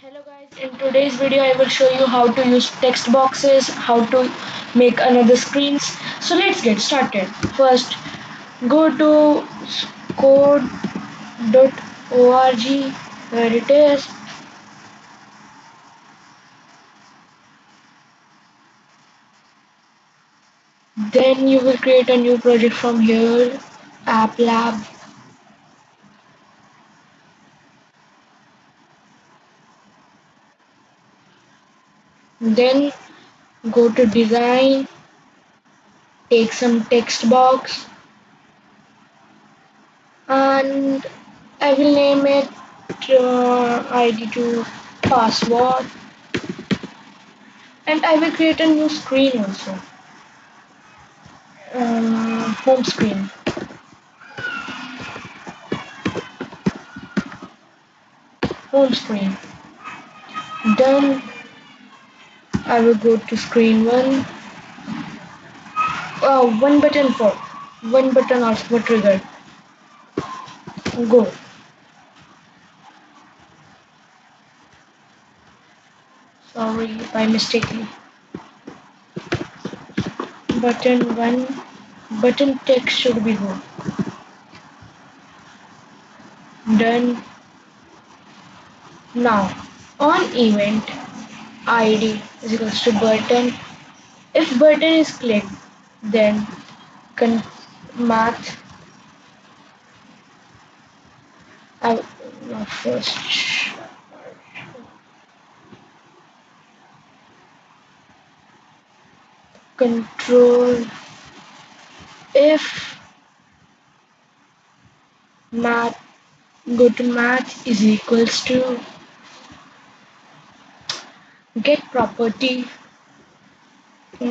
Hello guys, in today's video I will show you how to use text boxes, how to make another screens. So let's get started. First, go to code.org where it is. Then you will create a new project from here, app lab. Then go to design, take some text box and I will name it ID to password and I will create a new screen also. Home screen. Home screen. Done. I will go to screen one. One button for one button also trigger. Go. Sorry, by mistakenly. Button one. Button text should be go. Done. Now on event ID is equals to button. If button is clicked, then math. First control if math go to math is equals to get property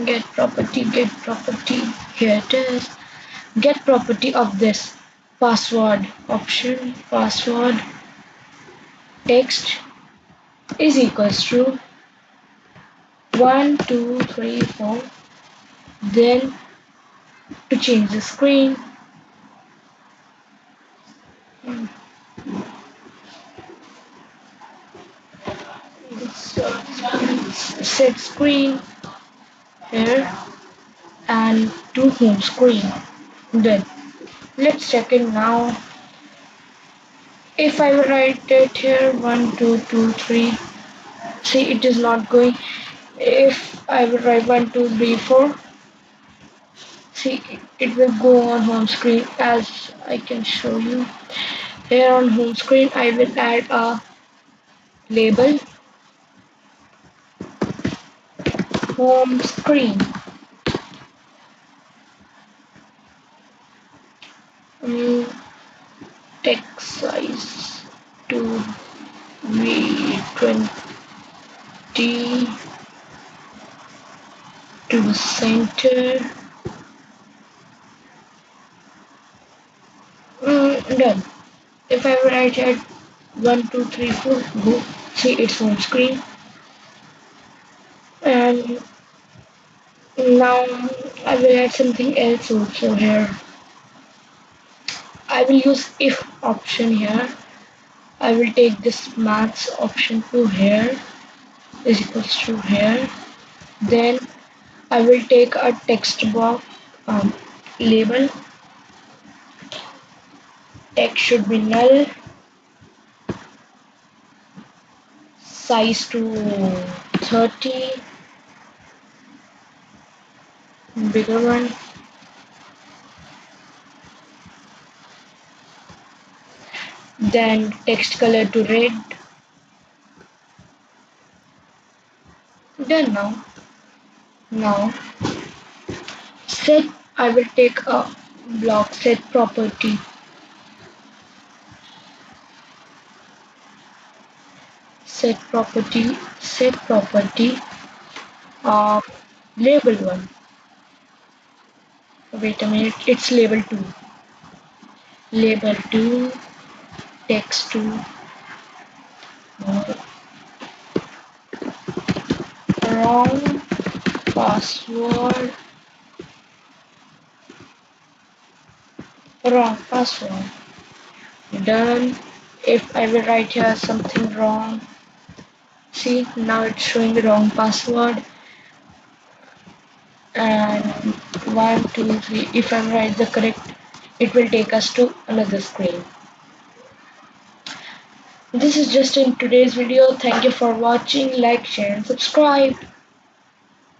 get property here it is get property of this password option password text is equals to 1 2 3 4 then to change the screen set screen here and to home screen then let's check it now. If I write it here 1 2 2 3, see it is not going. If I will write 1 2 3 4, see it will go on home screen as I can show you. Here on home screen I will add a label home screen. Um, Text size to be 20 to center. Done. If I write here 1 2 3 4 go see its home screen and now I will add something else also here. I will use if option here. I will take this maths option to here is equals to here. Then I will take a text box label. Text should be null. Size to 30. Bigger one. Then text color to red. Done now. Now set I will take a block set property. Set property of label 1. Wait a minute, it's label 2. Label 2 text 2 wrong password wrong password. Done. If I will write here something wrong see now it's showing the wrong password. And 1 2 3, if I write the correct, it will take us to another screen. This is just in today's video. Thank you for watching. Like, share and subscribe.